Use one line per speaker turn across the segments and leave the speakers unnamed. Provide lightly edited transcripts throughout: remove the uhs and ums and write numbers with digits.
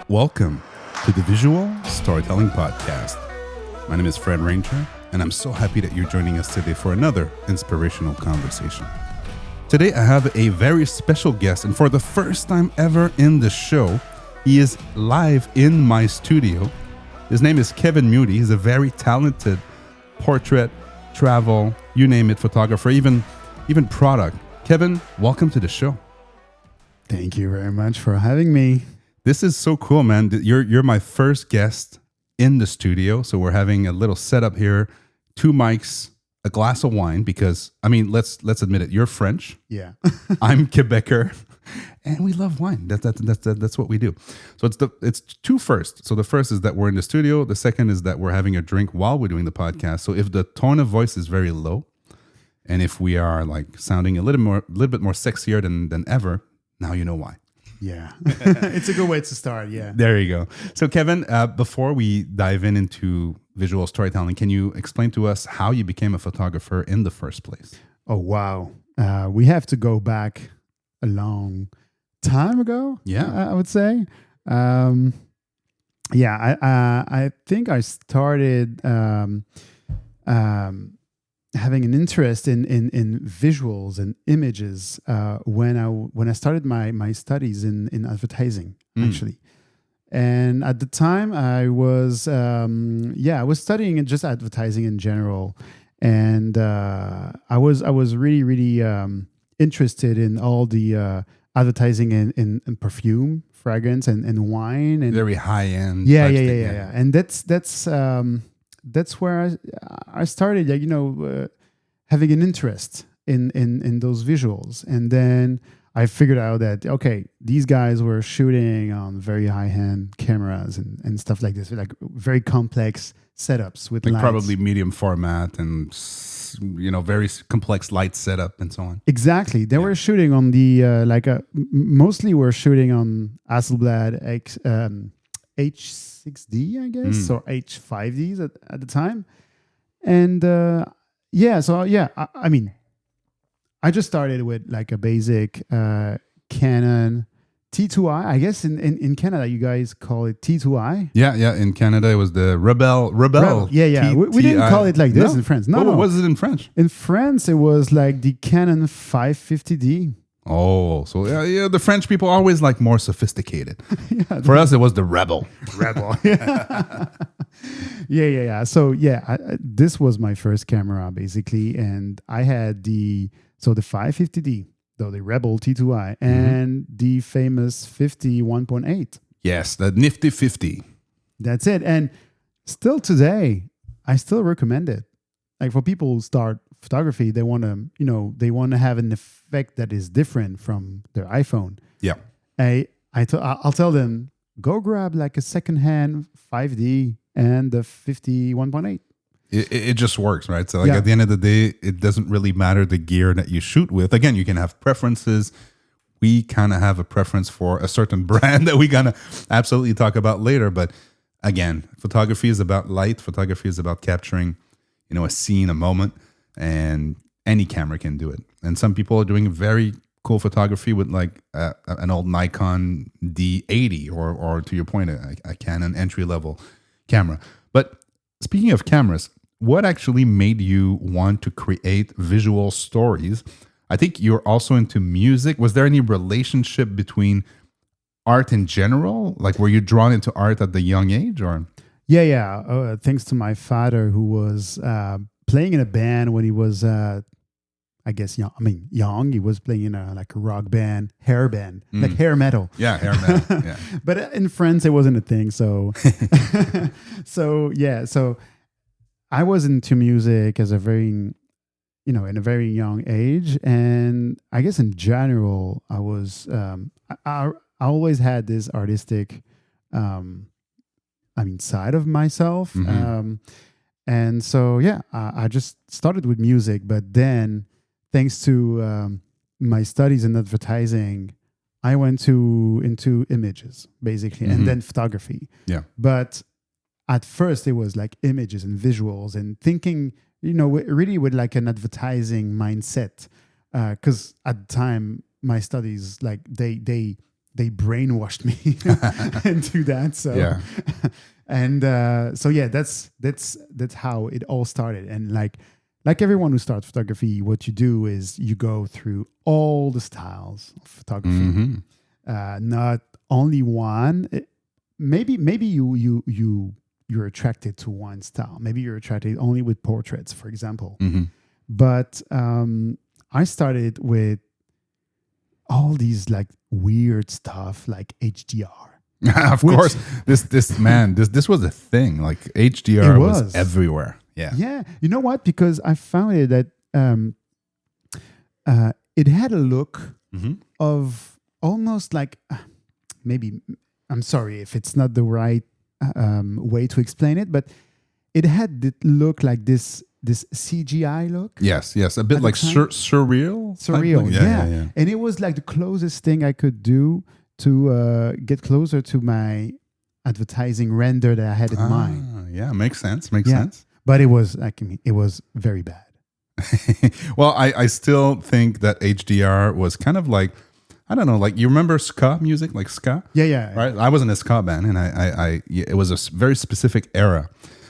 Welcome to the Visual Storytelling Podcast. My name is Fred Ranger, and I'm so happy that you're joining us today for another inspirational conversation. Today, I have a very special guest, and for the first time ever in the show, he is live in my studio. His name is Kevin Moody. He's a very talented portrait, travel, you name it, photographer, even product. Kevin, welcome to the show.
Thank you very much for having me.
This is so cool, man. You're my first guest in the studio. So we're having a little setup here, 2 mics, a glass of wine, because let's admit it, you're French.
Yeah.
I'm Quebecer, and we love wine. That's what we do. So it's two firsts. So the first is that we're in the studio. The second is that we're having a drink while we're doing the podcast. So if the tone of voice is very low, and if we are like sounding a little bit more sexier than ever, now you know why.
Yeah. It's a good way to start. Yeah.
There you go. So Kevin, before we dive into visual storytelling, can you explain to us how you became a photographer in the first place?
Oh, wow. We have to go back a long time ago.
Yeah.
I would say. I think I started having an interest in visuals and images when I started my studies in advertising, actually. And at the time I was studying just advertising in general, and I was really interested in all the advertising in perfume, fragrance, and wine, and
very high end.
Yeah. And that's where I started, having an interest in those visuals. And then I figured out that, okay, these guys were shooting on very high-end cameras and stuff like this, like very complex setups with lights.
Probably medium format and, very complex light setup and so on.
Exactly. They were shooting on the, mostly were shooting on Hasselblad H6D, I guess, or H5Ds at the time. And I just started with like a basic Canon T2i. I guess in Canada, you guys call it T2i.
Yeah. In Canada, it was the Rebel.
Yeah. We didn't call it like this in France. No.
What was it in French?
In France, it was like the Canon 550D.
Oh, so yeah, the French people are always like more sophisticated. For us, it was the Rebel.
Yeah. So this was my first camera basically, and I had the 550D, though the Rebel T2i, and the famous 50 1.8.
Yes, the nifty 50.
That's it, and still today, I still recommend it. Like for people who start photography, they want to have an effect that is different from their iPhone.
Yeah.
I'll tell them, go grab like a secondhand 5D and the 50 1.8.
It just works, right? So at the end of the day, it doesn't really matter the gear that you shoot with. Again, you can have preferences. We kind of have a preference for a certain brand that we're going to absolutely talk about later. But again, photography is about light. Photography is about capturing, a scene, a moment, and any camera can do it. And some people are doing very cool photography with like an old Nikon D80 or to your point, a Canon entry-level camera. But speaking of cameras, what actually made you want to create visual stories? I think you're also into music. Was there any relationship between art in general? Like, were you drawn into art at the young age, or?
Yeah. Thanks to my father, who was playing in a band when he was, I guess, young. He was playing in a rock band, hair band, like hair metal.
Yeah, hair metal. Yeah.
But in France, it wasn't a thing. So, So I was into music as a very, in a very young age, and I guess in general, I was, I always had this artistic, side of myself. And so, I just started with music, but then thanks to my studies in advertising, I went into images basically, and then photography.
Yeah.
But at first it was like images and visuals and thinking, really with like an advertising mindset. Because at the time, my studies, like they they brainwashed me into that. So
Yeah.
and so yeah, that's how it all started. And like everyone who starts photography, what you do is you go through all the styles of photography, not only one. Maybe you're attracted to one style. Maybe you're attracted only with portraits, for example. But I started with all these like weird stuff, like HDR.
Of course, this was a thing. Like HDR was everywhere. Yeah.
Yeah. You know what? Because I found it that it had a look of almost like maybe, I'm sorry if it's not the right way to explain it, but it had the look like this CGI look.
Yes, a bit like surreal.
Surreal, yeah. And it was like the closest thing I could do to get closer to my advertising render that I had in mind.
Yeah, makes sense. Makes sense.
But it was like, it was very bad.
Well, I still think that HDR was kind of like, I don't know, like you remember ska music, like ska?
Yeah.
Right. I was in a ska band, and it was a very specific era.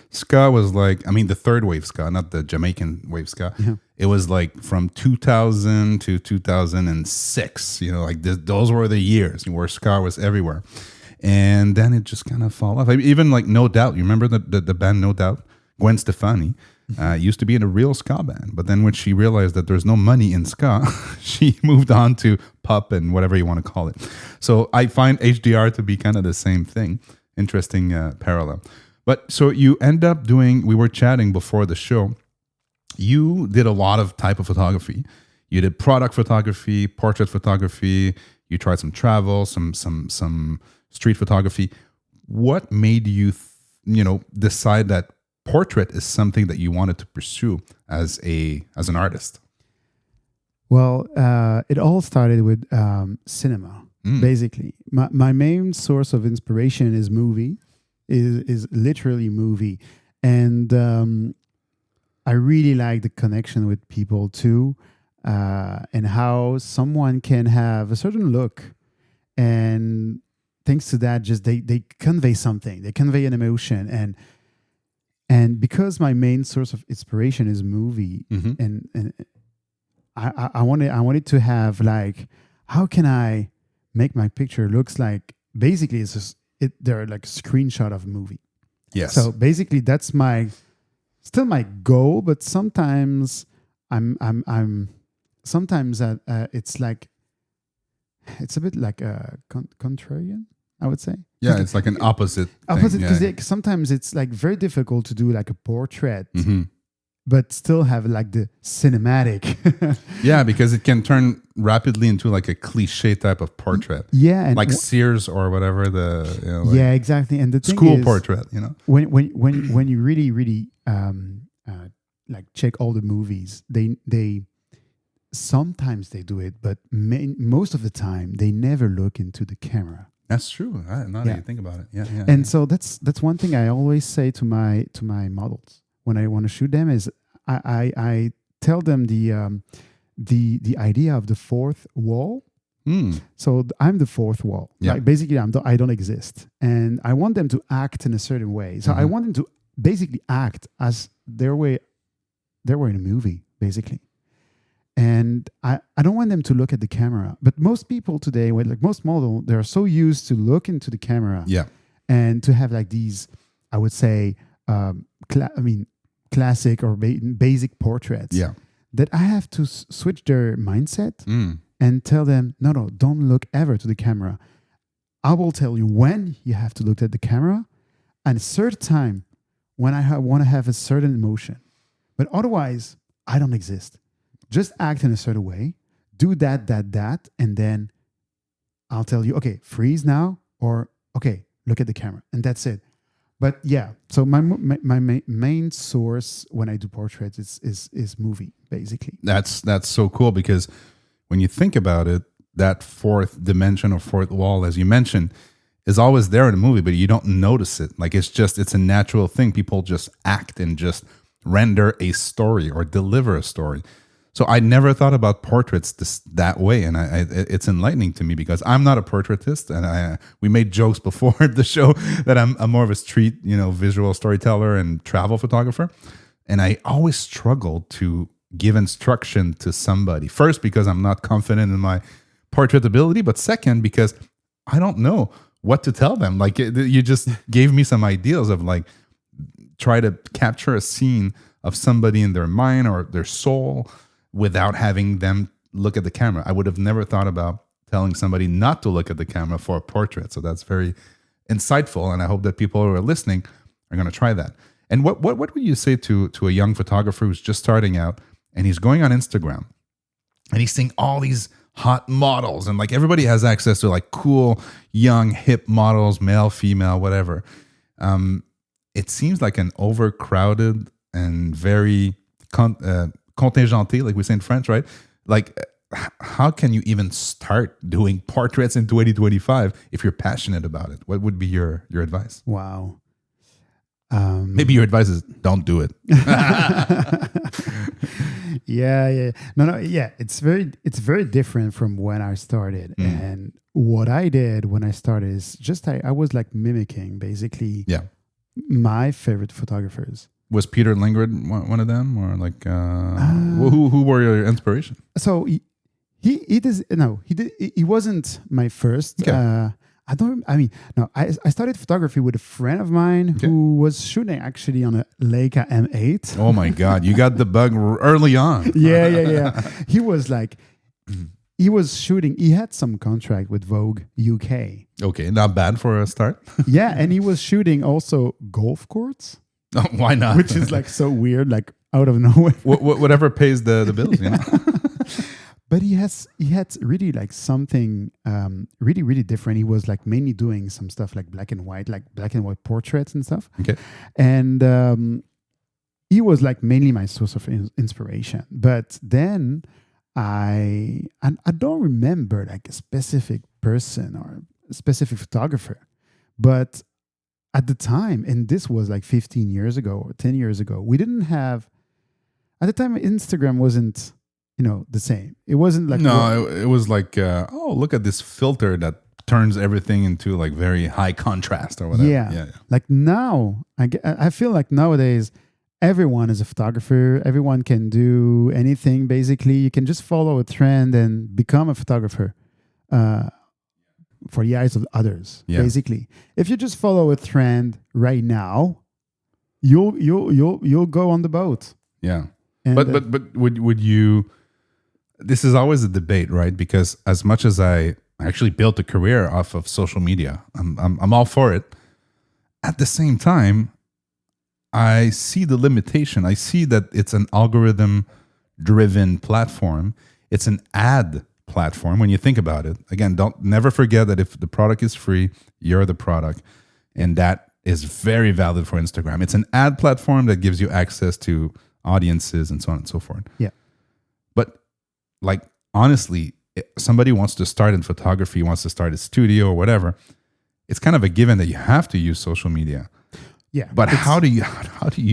Ska was like, I mean, the third wave ska, not the Jamaican wave ska. Yeah. It was like from 2000 to 2006. You know, like those were the years where ska was everywhere, and then it just kind of fall off. I mean, even like No Doubt. You remember the band No Doubt? Gwen Stefani used to be in a real ska band, but then when she realized that there's no money in ska, she moved on to pop and whatever you want to call it. So I find HDR to be kind of the same thing. Interesting parallel. But so you end up doing, we were chatting before the show, you did a lot of type of photography. You did product photography, portrait photography, you tried some travel, some street photography. What made you, decide that portrait is something that you wanted to pursue as an artist?
Well, it all started with cinema, basically. My main source of inspiration is movie. Is literally movie, and I really like the connection with people too, and how someone can have a certain look, and thanks to that, just they convey something, they convey an emotion, and because my main source of inspiration is movie, and I wanted to have like, how can I make my picture looks like, basically it's just they're like a screenshot of a movie.
Yes.
So basically that's still my goal, but sometimes sometimes it's like, it's a bit like a contrarian, I would say.
Yeah, it's like an opposite
because sometimes it's like very difficult to do like a portrait, but still have like the cinematic.
Yeah, because it can turn rapidly into like a cliche type of portrait.
Yeah, and
like Sears or whatever
yeah, exactly. And the thing
school
is,
portrait,
when you really like check all the movies, they sometimes they do it, but most of the time they never look into the camera.
That's true. Now that you think about it, yeah.
And so that's one thing I always say to my models when I want to shoot them is I tell them the idea of the fourth wall. So I'm the fourth wall.
Yeah.
Like basically I don't exist, and I want them to act in a certain way. So I want them to basically act as they were in a movie, basically. And I don't want them to look at the camera. But most people today, like most models, they're so used to look into the camera, and to have like these, I would say, classic or basic portraits.
Yeah.
That I have to switch their mindset and tell them, no, don't look ever to the camera. I will tell you when you have to look at the camera, and a certain time when I want to have a certain emotion. But otherwise, I don't exist. Just act in a certain way, do that, and then I'll tell you, okay, freeze now, or okay, look at the camera, and that's it. But yeah, so my main source when I do portraits is movie, basically.
That's so cool, because when you think about it, that fourth dimension or fourth wall, as you mentioned, is always there in a movie, but you don't notice it. Like it's a natural thing. People just act and just render a story or deliver a story. So I never thought about portraits that way, and it's enlightening to me because I'm not a portraitist, and we made jokes before the show that I'm more of a street, visual storyteller and travel photographer, and I always struggle to give instruction to somebody. First, because I'm not confident in my portrait ability, but second, because I don't know what to tell them. Like you just gave me some ideas of like try to capture a scene of somebody in their mind or their soul without having them look at the camera. I would have never thought about telling somebody not to look at the camera for a portrait. So that's very insightful, and I hope that people who are listening are going to try that. And what would you say to a young photographer who's just starting out and he's going on Instagram and he's seeing all these hot models, and like everybody has access to like cool young hip models, male, female, whatever. It seems like an overcrowded and very contingenté, like we say in French, right? Like, how can you even start doing portraits in 2025 if you're passionate about it? What would be your advice?
Wow.
Maybe your advice is don't do it.
Yeah. No. Yeah, it's very different from when I started. And what I did when I started is just I was like mimicking basically my favorite photographers.
Was Peter Lindgren one of them, or like who were your inspiration?
So he wasn't my first.
Okay.
I started photography with a friend of mine who was shooting actually on a Leica M8.
Oh my God, you got the bug early on.
Yeah. He was like, he was shooting. He had some contract with Vogue UK.
Okay, not bad for a start.
Yeah, and he was shooting also golf courts.
Oh, why not?
Which is like so weird, like out of nowhere.
Whatever pays the bills, you know.
But he had really like something really, really different. He was like mainly doing some stuff like black and white portraits and stuff.
Okay.
And he was like mainly my source of inspiration. But then I don't remember like a specific person or a specific photographer, but at the time, and this was like 15 years ago or 10 years ago, we didn't have, at the time, Instagram wasn't, the same. It wasn't like...
No, it was like, look at this filter that turns everything into like very high contrast or whatever.
Yeah. Like now, I feel like nowadays, everyone is a photographer. Everyone can do anything, basically. You can just follow a trend and become a photographer. For the eyes of others, basically. If you just follow a trend right now, you'll go on the boat.
Yeah, and but would you? This is always a debate, right? Because as much as I actually built a career off of social media, I'm all for it. At the same time, I see the limitation. I see that it's an algorithm-driven platform. It's an ad platform when you think about it. Again, never forget that if the product is free, you're the product, and that is very valid for Instagram. It's an ad platform that gives you access to audiences and so on and so forth.
Yeah.
But like honestly, if somebody wants to start in photography, wants to start a studio or whatever, it's kind of a given that you have to use social media.
Yeah.
But how do you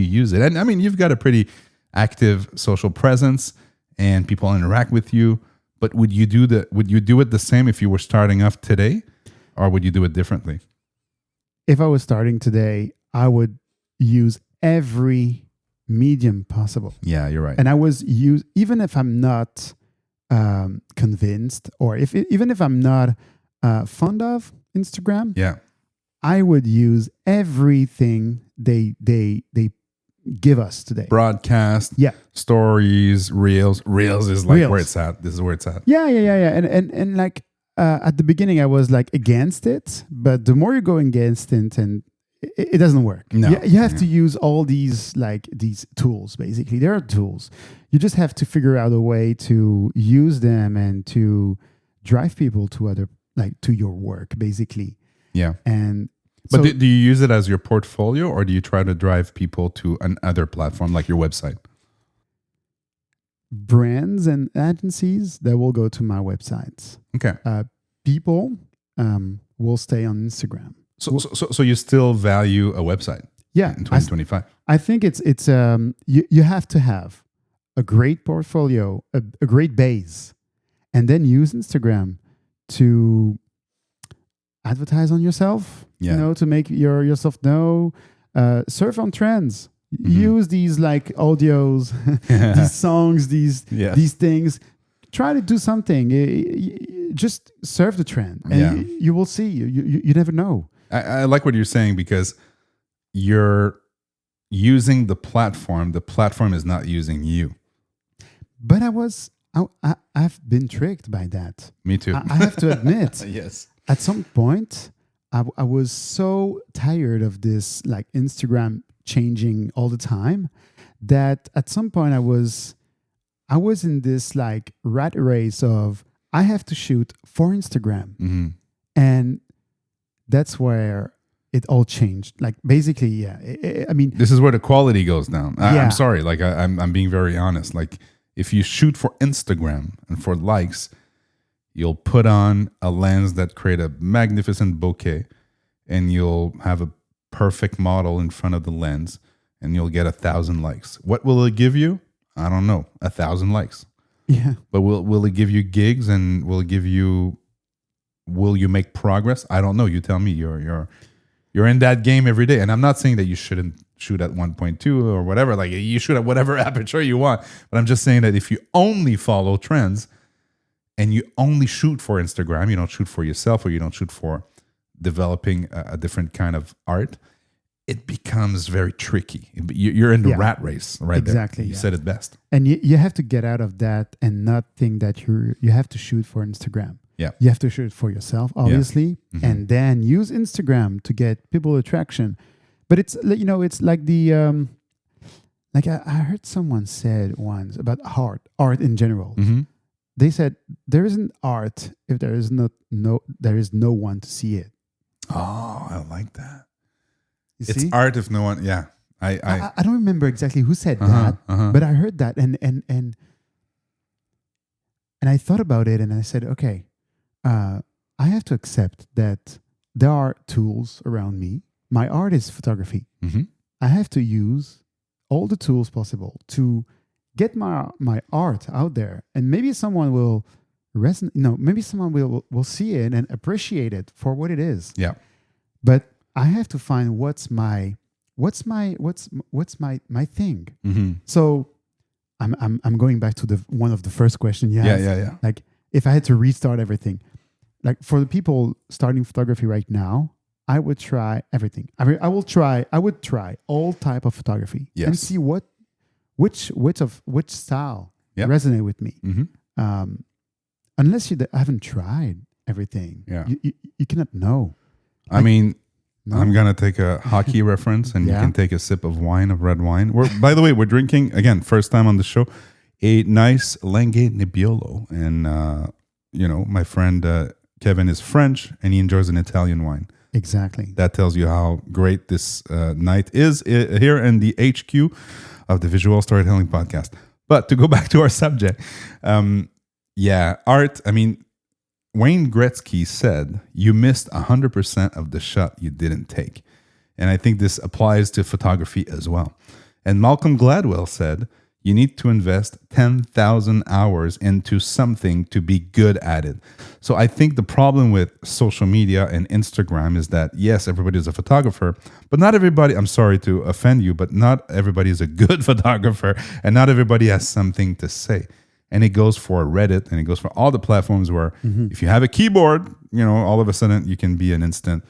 use it? And I mean, you've got a pretty active social presence and people interact with you. But would you do it the same if you were starting off today, or would you do it differently?
If I was starting today, I would use every medium possible.
Yeah, you're right.
And I was even if I'm not convinced, or even if I'm not fond of Instagram.
Yeah,
I would use everything they give us today.
Broadcast, stories, reels. Reels is like where it's at. This is where it's at.
Yeah. And like at the beginning, I was like against it, but the more you go against it, and it doesn't work.
No,
you have to use all these tools. Basically, there are tools. You just have to figure out a way to use them and to drive people to your work, basically.
Yeah.
But
do you use it as your portfolio, or do you try to drive people to another platform like your website?
Brands and agencies that will go to my websites.
Okay.
People will stay on Instagram.
So you still value a website?
Yeah.
In 2025.
I think it's you have to have a great portfolio, a great base, and then use Instagram to advertise on yourself, to make yourself know, surf on trends, use these like audios, these songs, these things. Try to do something. Just surf the trend, and you will see. You never know.
I like what you're saying because you're using the platform. The platform is not using you.
But I've been tricked by that.
Me too.
I have to admit.
Yes.
At some point, I was so tired of this like Instagram changing all the time that at some point I was in this like rat race of I have to shoot for Instagram. And that's where it all changed. Like basically, I mean,
this is where the quality goes down. I'm sorry. Like I'm being very honest. Like if you shoot for Instagram and for likes, you'll put on a lens that create a magnificent bokeh, and you'll have a perfect model in front of the lens, and you'll get 1,000 likes. What will it give you? I don't know. 1,000 likes.
Yeah.
But will it give you gigs, and will you make progress? I don't know. You tell me. You're in that game every day. And I'm not saying that you shouldn't shoot at 1.2 or whatever. Like you shoot at whatever aperture you want. But I'm just saying that if you only follow trends and you only shoot for Instagram, you don't shoot for yourself, or you don't shoot for developing a different kind of art, it becomes very tricky. You're in the rat race right
exactly,
there. You said it best.
And you have to get out of that and not think that you have to shoot for Instagram.
Yeah.
You have to shoot for yourself, obviously, and then use Instagram to get people attraction. But it's like the like I heard someone said once about art in general. They said there isn't art if there is no one to see it.
Oh, I like that.
It's
see? Art if no one. Yeah,
I don't remember exactly who said that, but I heard that, and I thought about it, and I said, okay, I have to accept that there are tools around me. My art is photography. I have to use all the tools possible to get my art out there, and maybe someone will resonate. Maybe someone will see it and appreciate it for what it is.
Yeah.
But I have to find what's my thing. So I'm going back to one of the first question you asked.
Yeah.
Like if I had to restart everything, like for the people starting photography right now, I would try everything. I would try all type of photography and see which style resonate with me. Unless you haven't tried everything, you cannot know.
I mean, no? I'm gonna take a hockey reference, and you can take a sip of red wine. By the way, we're drinking again, first time on the show, a nice Langhe Nebbiolo, and my friend Kevin is French, and he enjoys an Italian wine.
Exactly.
That tells you how great this night is here in the HQ of the Visual Storytelling Podcast. But to go back to our subject, art. I mean, Wayne Gretzky said, you missed 100% of the shot you didn't take. And I think this applies to photography as well. And Malcolm Gladwell said, you need to invest 10,000 hours into something to be good at it. So I think the problem with social media and Instagram is that, yes, everybody is a photographer, but not everybody, I'm sorry to offend you, but not everybody is a good photographer, and not everybody has something to say. And it goes for Reddit, and it goes for all the platforms where if you have a keyboard, all of a sudden you can be an instant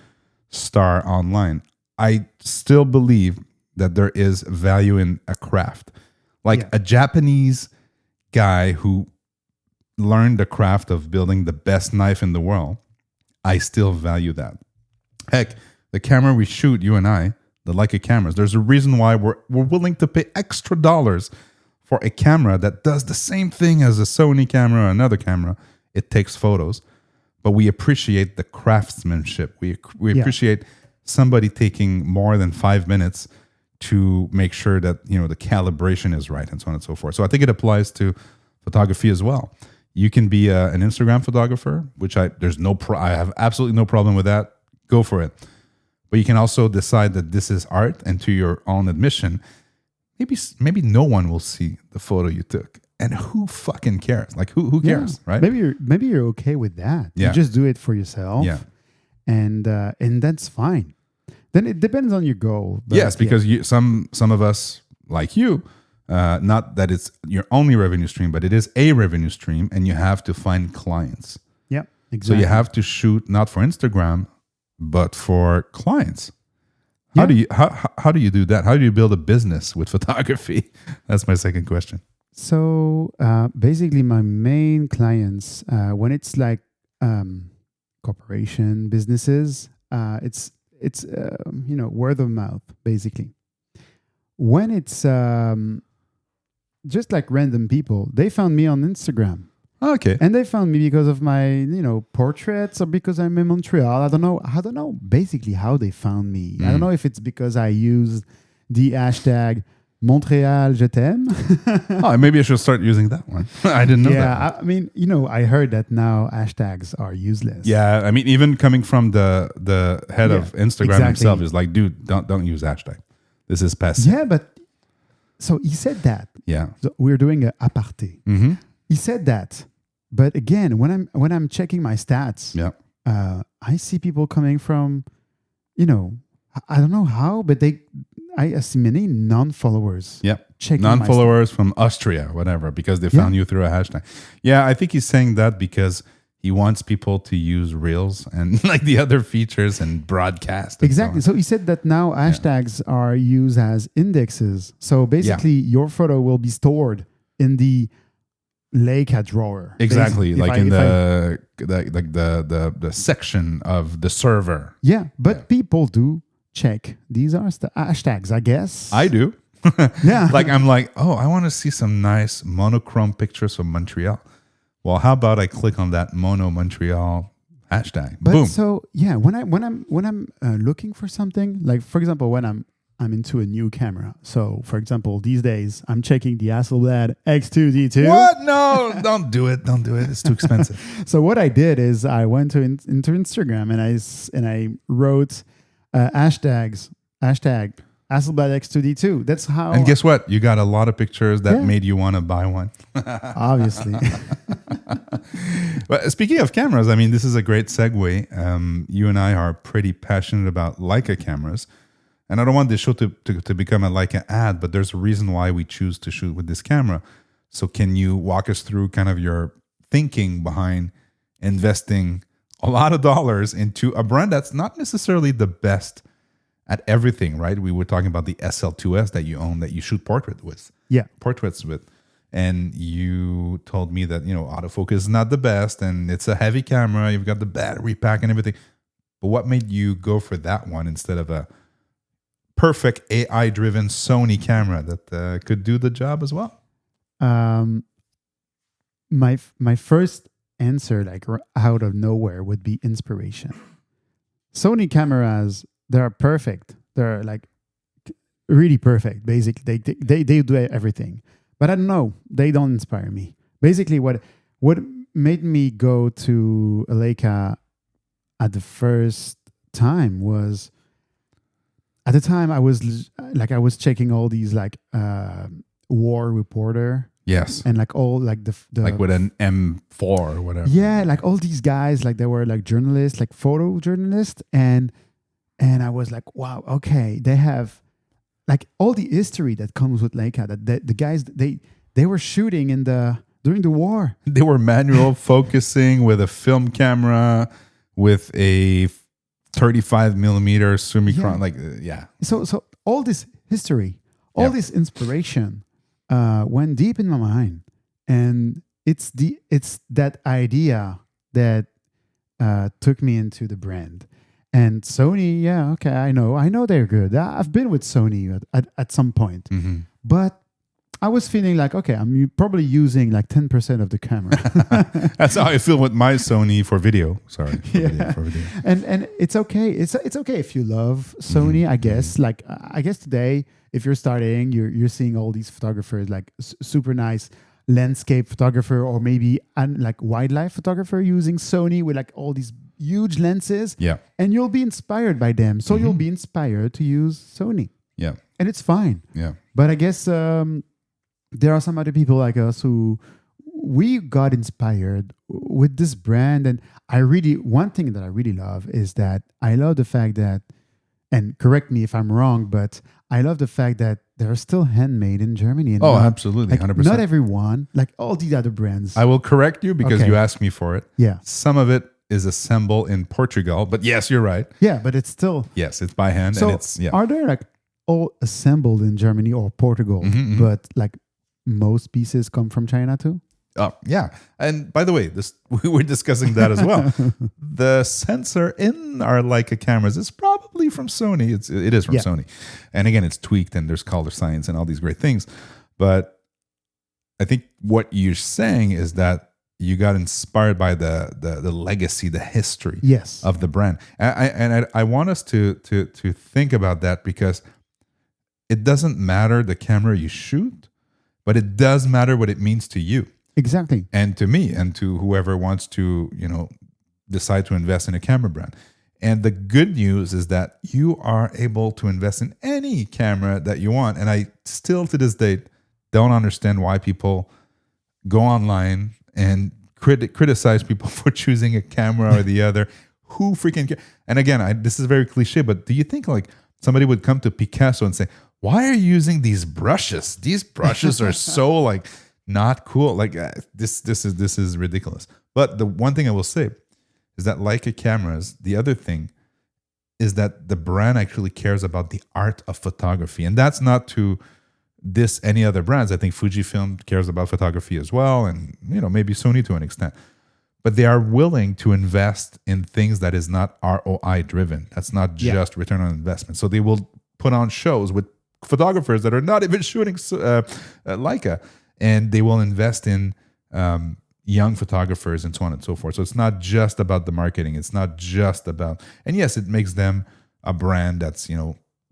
star online. I still believe that there is value in a craft. Like a Japanese guy who learned the craft of building the best knife in the world, I still value that. Heck, the camera we shoot, you and I, the Leica cameras, there's a reason why we're willing to pay extra dollars for a camera that does the same thing as a Sony camera or another camera. It takes photos, but we appreciate the craftsmanship. We appreciate somebody taking more than 5 minutes to make sure that the calibration is right, and so on and so forth. So I think it applies to photography as well. You can be an Instagram photographer, which I have absolutely no problem with that. Go for it. But you can also decide that this is art, and to your own admission, maybe no one will see the photo you took. And who fucking cares? Like who cares, right?
Maybe you're okay with that.
Yeah.
You just do it for yourself.
Yeah.
And that's fine. Then it depends on your goal. But
Yes, because some of us like you, not that it's your only revenue stream, but it is a revenue stream, and you have to find clients.
Yeah, exactly.
So you have to shoot not for Instagram, but for clients. How do you do that? How do you build a business with photography? That's my second question.
So basically, my main clients, when it's like corporation businesses, it's word of mouth basically. When it's just like random people, they found me on Instagram.
Okay.
And they found me because of my, portraits, or because I'm in Montreal. I don't know basically how they found me. I don't know if it's because I used the hashtag Montréal je t'aime.
Oh, maybe I should start using that one. I didn't know that.
Yeah, I mean, I heard that now hashtags are useless.
Yeah, I mean, even coming from the head of Instagram himself is like, dude, don't use hashtag. This is passé.
Yeah, but so he said that.
Yeah.
So we're doing a aparté.
Mm-hmm.
He said that. But again, when I'm checking my stats, I see people coming from, I don't know how, but I see many non-followers.
Yeah,
checking
non-followers from Austria, whatever, because they found you through a hashtag. Yeah, I think he's saying that because he wants people to use Reels and like the other features and broadcast. And
exactly. So he said that now hashtags are used as indexes. So basically, your photo will be stored in the Leica drawer.
Exactly, like in the section of the server.
Yeah, but people do check. These are hashtags, I guess.
I do.
Yeah.
Like I'm like, oh, I want to see some nice monochrome pictures from Montreal. Well, how about I click on that Mono Montreal hashtag?
But
boom.
So yeah, when I'm looking for something, like for example, when I'm into a new camera. So, for example, these days I'm checking the Hasselblad X2D2.
What? No, don't do it. Don't do it. It's too expensive.
So what I did is I went into Instagram and I wrote hashtag Hasselblad X2D2. That's how.
And guess what? You got a lot of pictures that made you want to buy one.
Obviously.
But speaking of cameras, I mean, this is a great segue. You and I are pretty passionate about Leica cameras. And I don't want this show to become a Leica ad, but there's a reason why we choose to shoot with this camera. So can you walk us through kind of your thinking behind investing a lot of dollars into a brand that's not necessarily the best at everything, right? We were talking about the SL2S that you own, that you shoot portraits with. And you told me that, autofocus is not the best and it's a heavy camera. You've got the battery pack and everything. But what made you go for that one instead of a perfect AI-driven Sony camera that could do the job as well?
My first answer, like out of nowhere, would be inspiration. Sony cameras, they're perfect. They're like really perfect. Basically, they do everything. But I don't know. They don't inspire me. Basically, what made me go to Leica at the first time was, at the time I was checking all these like war reporter.
Yes.
And like all like the
like with an M4 or whatever.
Yeah, like all these guys, like they were like journalists, like photo journalists, and I was like, wow, okay, they have like all the history that comes with Leica. That the guys they were shooting during the war.
They were manual focusing with a film camera with a 35 millimeter Summicron.
So all this history, all this inspiration went deep in my mind, and it's that idea that took me into the brand. And Sony, okay, I know they're good. I've been with Sony at some point, but I was feeling like, okay, I'm probably using like 10% of the camera.
That's how I feel with my Sony for video. Sorry, for video.
And it's okay. It's okay if you love Sony. I guess. Like I guess today, if you're starting, you're seeing all these photographers, like super nice landscape photographer, or maybe like wildlife photographer using Sony with like all these huge lenses.
Yeah.
And you'll be inspired by them. So you'll be inspired to use Sony.
Yeah.
and it's fine.
Yeah.
But I guess there are some other people like us who we got inspired with this brand. And one thing that I really love is that I love the fact that, and correct me if I'm wrong, but I love the fact that they're still handmade in Germany. And
Absolutely.
like,
100%.
not everyone, like all these other brands.
I will correct you because you asked me for it.
Yeah.
Some of it is assembled in Portugal, but yes, you're right.
Yeah, but it's still.
Yes, it's by hand.
So
and it's,
are there like all assembled in Germany or Portugal, but like most pieces come from China too?
Yeah. And by the way, we were discussing that as well. The sensor in our Leica cameras is probably from Sony. It is from Sony. And again, it's tweaked and there's color science and all these great things. But I think what you're saying is that you got inspired by the legacy, the history of the brand. And I want us to think about that, because it doesn't matter the camera you shoot, but it does matter what it means to you.
Exactly.
And to me, and to whoever wants to, decide to invest in a camera brand. And the good news is that you are able to invest in any camera that you want. And I still, to this date, don't understand why people go online and criticize people for choosing a camera or the other. Who freaking cares? And again, this is very cliche, but do you think like somebody would come to Picasso and say, why are you using these brushes? These brushes are so like not cool. Like this is ridiculous. But the one thing I will say is that Leica cameras, the other thing is that the brand actually cares about the art of photography. And that's not to diss any other brands. I think Fujifilm cares about photography as well. And, maybe Sony to an extent. But they are willing to invest in things that is not ROI driven. That's not just return on investment. So they will put on shows with photographers that are not even shooting Leica. And they will invest in young photographers and so on and so forth. So it's not just about the marketing. It's not just about, and yes, it makes them a brand that's,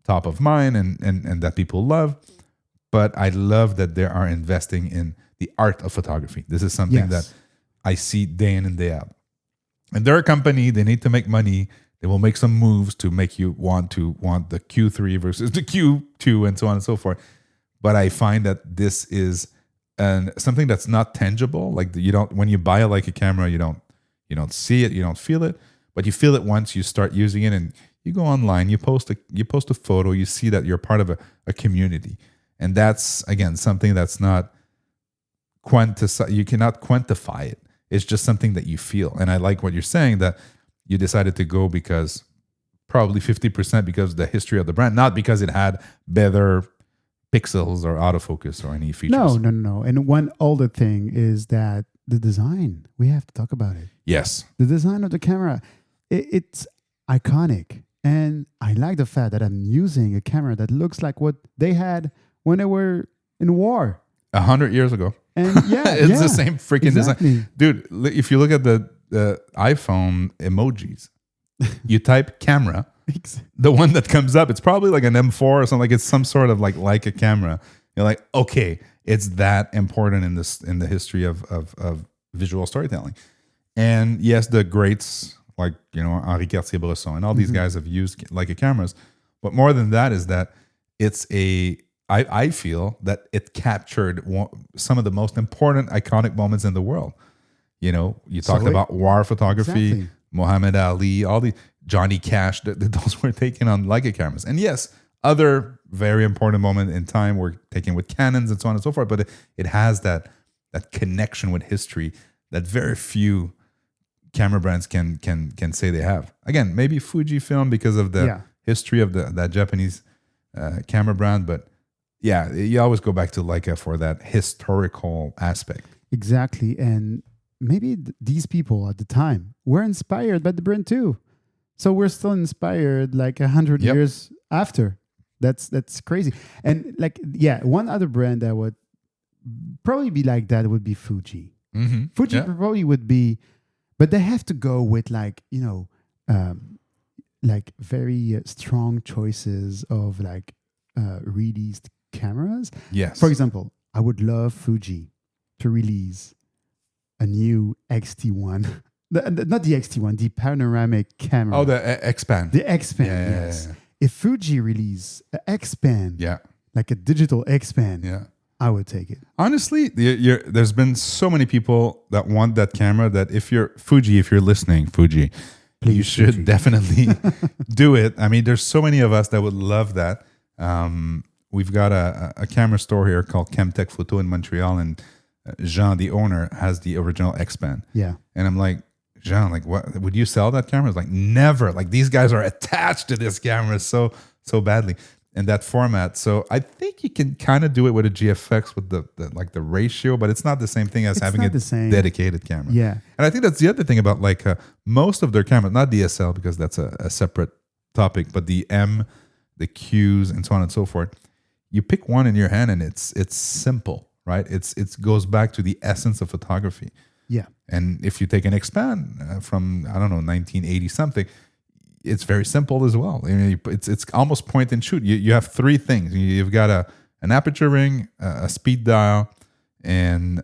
top of mind and that people love. But I love that they are investing in the art of photography. This is something that I see day in and day out. And they're a company, they need to make money. They will make some moves to make you want the Q3 versus the Q2 and so on and so forth. But I find that this is something that's not tangible. Like when you buy a Leica camera, you don't see it, you don't feel it, but you feel it once you start using it, and you go online, you post a photo, you see that you're part of a community. And that's, again, something that's not you cannot quantify it. It's just something that you feel. And I like what you're saying, that you decided to go because probably 50% because of the history of the brand, not because it had better pixels or autofocus or any features.
No. And one older thing is that the design, we have to talk about it.
Yes.
The design of the camera, it's iconic. And I like the fact that I'm using a camera that looks like what they had when they were in war.
100 years ago.
And
it's the same freaking design. Dude, if you look at the iPhone emojis, you type camera, the one that comes up, it's probably like an M4 or something. Like it's some sort of like a camera. You're like, okay, it's that important in the history of visual storytelling. And yes, the greats like Henri Cartier-Bresson and all these guys have used Leica cameras. But more than that is that it's I feel that it captured some of the most important iconic moments in the world. You talked about war photography, Muhammad Ali, all the Johnny Cash, those were taken on Leica cameras. And yes, other very important moments in time were taken with Canons and so on and so forth. But it has that connection with history that very few camera brands can say they have. Again, maybe Fujifilm because of the history of that Japanese camera brand, but yeah, you always go back to Leica for that historical aspect.
Exactly. And maybe these people at the time were inspired by the brand too. So we're still inspired like 100 years after. That's crazy. And one other brand that would probably be like that would be Fuji.
Mm-hmm.
Fuji probably would be, but they have to go with very strong choices of released cameras.
Yes.
For example, I would love Fuji to release a new X-T1. Not the X-T1, the panoramic camera.
Oh, the X-Pan.
The X-Pan, yes. if Fuji release a X-Band,
Yeah.
like a digital X-Band,
Yeah.
I would take it.
Honestly, there's been so many people that want that camera that if you're listening, Fuji,
Please,
you should
Fuji.
definitely do it. I mean, there's so many of us that would love that. We've got a camera store here called Chemtech Photo in Montreal, and Jean, the owner, has the original X-Band.
Yeah.
And I'm like, Jean, like, what would you sell that camera? It's like, never. Like, these guys are attached to this camera so badly in that format. So I think you can kind of do it with a GFX with the ratio, but it's not the same thing as having a dedicated camera.
Yeah.
And I think that's the other thing about like most of their cameras, not DSL because that's a separate topic, but the M, the Qs, and so on and so forth. You pick one in your hand and it's simple, right? It goes back to the essence of photography.
Yeah.
And if you take an X-Band from, I don't know, 1980 something, it's very simple as well. I mean, it's almost point and shoot. You have three things. You've got an aperture ring, a speed dial, and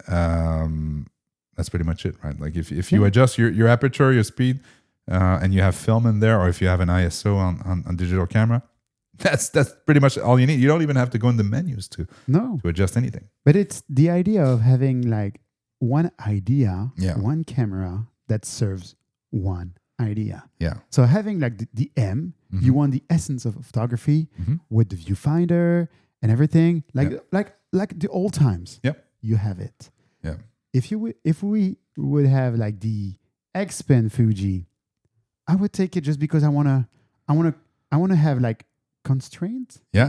that's pretty much it, right? Like if you adjust your aperture, your speed, and you have film in there, or if you have an ISO on digital camera, that's pretty much all you need. You don't even have to go in the menus to adjust anything.
But it's the idea of having like one idea, one camera that serves one idea.
Yeah.
So having like the M, you want the essence of photography with the viewfinder and everything, like the old times.
Yep.
You have it.
Yeah.
If we would have like the X-Pen Fuji, I would take it just because I wanna have like constraints.
Yeah.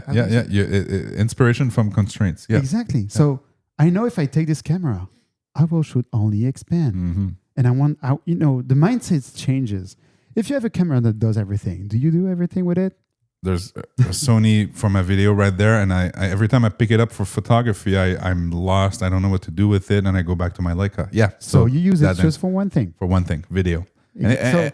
Inspiration from constraints. Yeah.
Exactly. Yeah. So I know if I take this camera, I will shoot only X-Pen. And the mindset changes. If you have a camera that does everything, do you do everything with it?
There's a Sony for my video right there, and I every time I pick it up for photography, I'm lost. I don't know what to do with it, and I go back to my Leica. Yeah.
So you use it just for one thing.
For one thing, video.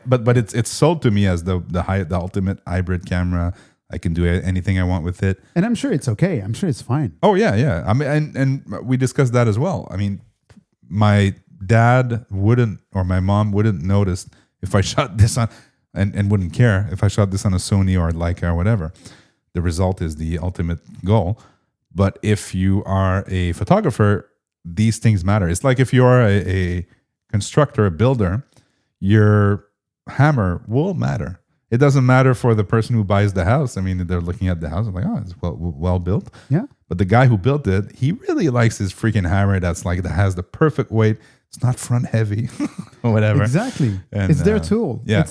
But it's sold to me as the ultimate hybrid camera. I can do anything I want with it,
and I'm sure it's okay. I'm sure it's fine.
Oh yeah. I mean, and we discussed that as well. I mean, my dad wouldn't, or my mom wouldn't notice if I shot this on, and wouldn't care if I shot this on a Sony or Leica or whatever. The result is the ultimate goal. But if you are a photographer, these things matter. It's like if you are a constructor, a builder, your hammer will matter. It doesn't matter for the person who buys the house. I mean, they're looking at the house and like, oh, it's well built.
Yeah.
But the guy who built it, he really likes his freaking hammer that has the perfect weight. It's not front heavy or whatever.
Exactly.
And,
it's their tool.
Yeah.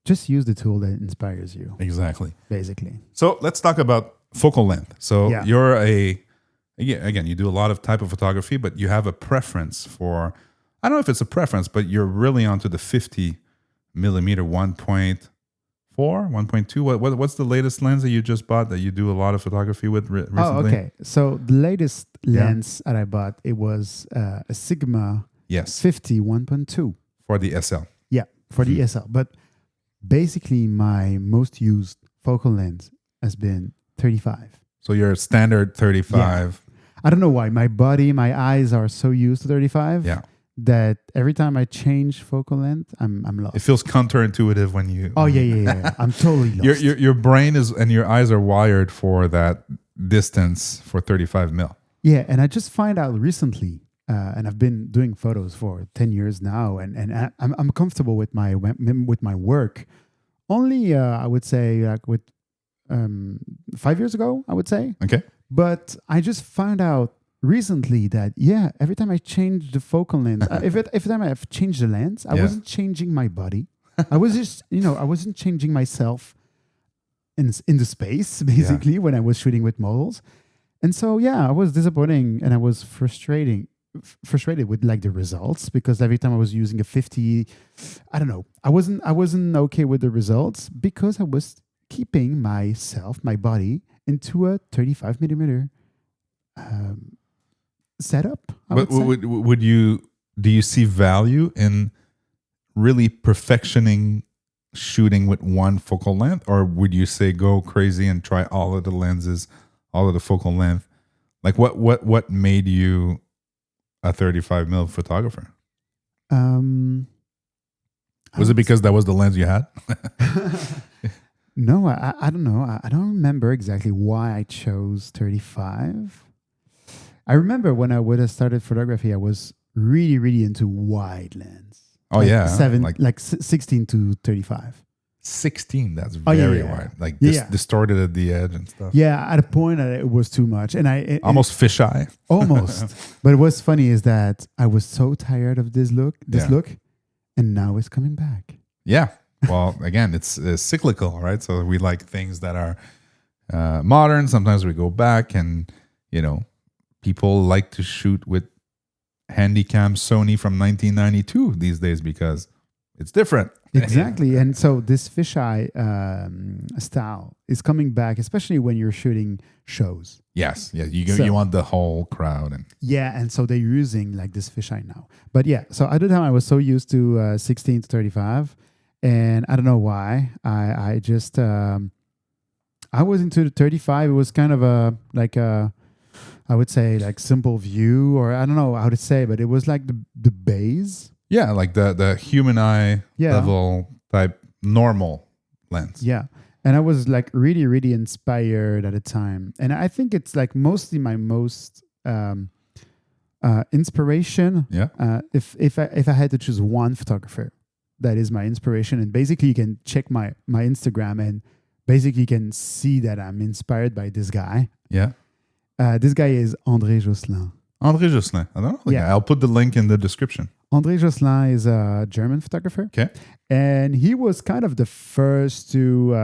Just use the tool that inspires you.
Exactly.
Basically.
So let's talk about focal length. So you're again, you do a lot of type of photography, but you have a preference for, I don't know if it's a preference, but you're really onto the 50 millimeter 1.4, 1.2. What's the latest lens that you just bought that you do a lot of photography with recently?
Oh, okay. So the latest lens that I bought, it was a Sigma 50 1.2.
For the SL.
Yeah, for the SL. But basically my most used focal lens has been 35.
So your standard 35.
Yeah. I don't know why. My eyes are so used to 35.
Yeah.
That every time I change focal length, I'm lost.
It feels counterintuitive when you.
Oh yeah. I'm totally lost.
Your brain is and your eyes are wired for that distance for 35 mil.
Yeah, and I just find out recently, and I've been doing photos for 10 years now, and I'm comfortable with my work. Only I would say like with 5 years ago, I would say.
Okay.
But I just found out recently that every time I change the focal length, every time I have changed the lens, I wasn't changing my body. I was just I wasn't changing myself in the space basically when I was shooting with models, and so I was disappointing and I was frustrated with like the results, because every time I was using a 50, I don't know, I wasn't okay with the results because I was keeping my body into a 35 millimeter. Setup.
But do you see value in really perfectioning shooting with one focal length, or would you say go crazy and try all of the lenses, all of the focal length? Like what made you a 35 mil photographer?
Was
it because that was the lens you had?
No, I don't know. I don't remember exactly why I chose 35. I remember when I would have started photography, I was really, really into wide lens.
Oh
Like
yeah,
16 to 35.
16. That's
Oh,
very
yeah.
wide, like
Yeah.
distorted at the edge and stuff.
Yeah, at a point it was too much, and
Almost fisheye.
almost. But what's funny is that I was so tired of this look, and now it's coming back.
Yeah. Well, again, it's cyclical, right? So we like things that are modern. Sometimes we go back, and people like to shoot with Handycam Sony from 1992 these days because it's different.
Exactly. And so this fisheye style is coming back, especially when you're shooting shows.
Yes. Yeah. You want the whole crowd.
And so they're using like this fisheye now. But yeah, so at the time I was so used to 16 to 35, and I don't know why. I just I was into the 35. It was kind of I would say like simple view, or I don't know how to say, but it was like the base.
Yeah, like the human eye level type normal lens.
Yeah. And I was like really, really inspired at the time. And I think it's like mostly my most inspiration.
Yeah.
If I had to choose one photographer, that is my inspiration. And basically you can check my Instagram, and basically you can see that I'm inspired by this guy.
Yeah.
This guy is André Josselin.
André Josselin. I don't know. Yeah. I'll put the link in the description.
André Josselin is a German photographer.
Okay.
And he was kind of the first to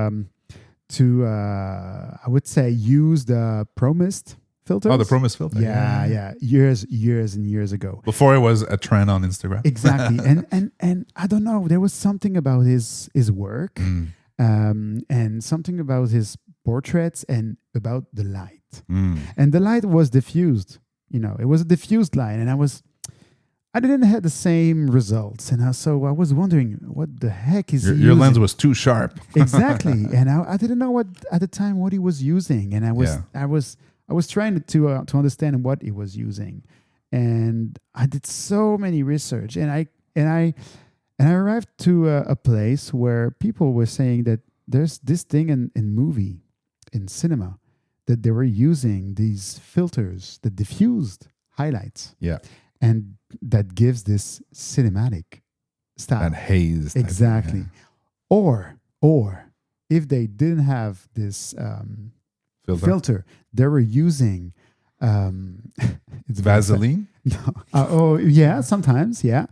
I would say use the Pro Mist filters.
Oh, the Pro Mist filter.
Yeah. Years and years ago.
Before it was a trend on Instagram.
Exactly. and I don't know, there was something about his work and something about his portraits and about the light. And the light was diffused. It was a diffused light, and I didn't have the same results, and so I was wondering what the heck is
your lens was too sharp.
Exactly, and I didn't know at the time what he was using, and I was trying to understand what he was using, and I did so many research, and I arrived to a place where people were saying that there's this thing in cinema, that they were using these filters, the diffused highlights.
Yeah.
And that gives this cinematic style.
That haze.
Exactly. Or if they didn't have this filter, they were using
it's Vaseline?
No. Yeah, sometimes, yeah.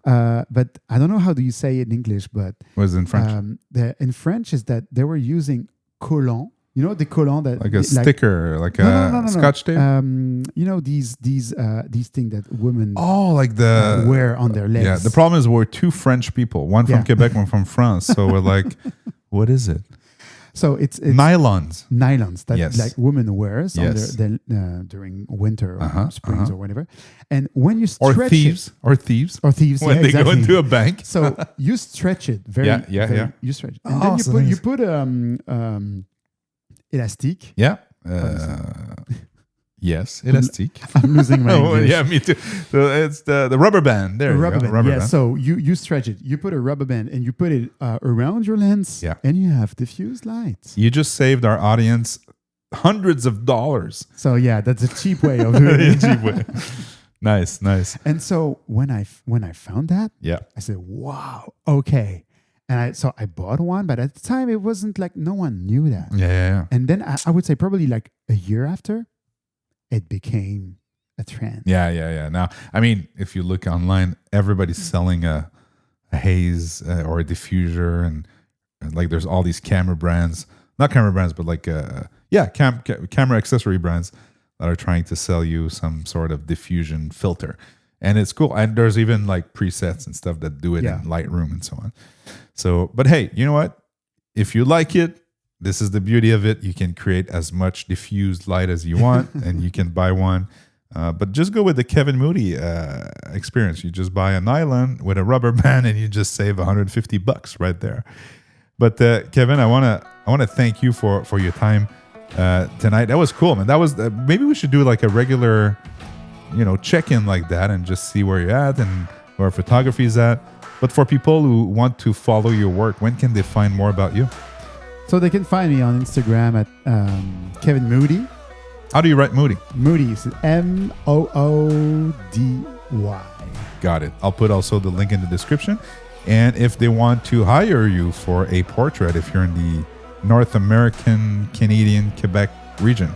But I don't know how do you say it in English, but
was in French.
In French is that they were using collant. The collant that
like a sticker, like a scotch tape.
These things that women
like the
wear on their legs.
Yeah, the problem is we're two French people, one from Quebec, one from France. So we're like, what is it?
So it's
nylons
that like women wears on their during winter or springs or whatever. And when you stretch
or thieves
when
they go into a bank.
So you stretch it very you stretch it. And then you put elastic.
Yeah. Yes, elastic.
I'm losing my English.
Yeah, me too. So it's the rubber band. There,
rubber
you go.
band. So you stretch it. You put a rubber band and you put it around your lens.
Yeah.
And you have diffused lights.
You just saved our audience hundreds of dollars.
So yeah, that's a cheap way of doing it.
Cheap way. Nice.
And so when I found that, I said, wow, okay. And I bought one, but at the time it wasn't like no one knew that.
Yeah.
And then I would say probably like a year after, it became a trend.
Yeah. Now, I mean, if you look online, everybody's selling a haze or a diffuser, and like there's all these camera brands, not camera brands, but like camera accessory brands that are trying to sell you some sort of diffusion filter. And it's cool. And there's even like presets and stuff that do it in Lightroom and so on. So, but hey, you know what? If you like it, this is the beauty of it. You can create as much diffused light as you want, and you can buy one. But just go with the Kevin Moody experience. You just buy a nylon with a rubber band, and you just save $150 right there. But Kevin, I wanna thank you for your time tonight. That was cool, man. That was maybe we should do like a regular, check-in like that, and just see where you're at and where photography is at. But for people who want to follow your work, when can they find more about you?
So they can find me on Instagram at Kevin Moody.
How do you write Moody?
Moody is Moody.
Got it. I'll put also the link in the description. And if they want to hire you for a portrait, if you're in the North American, Canadian, Quebec region,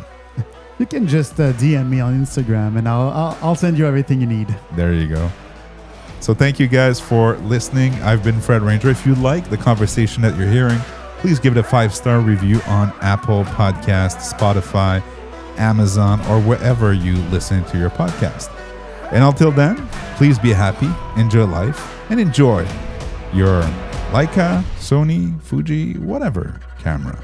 you can just DM me on Instagram and I'll send you everything you need.
There you go. So thank you guys for listening. I've been Fred Ranger. If you like the conversation that you're hearing, please give it a 5-star review on Apple Podcasts, Spotify, Amazon, or wherever you listen to your podcast. And until then, please be happy, enjoy life, and enjoy your Leica, Sony, Fuji, whatever camera.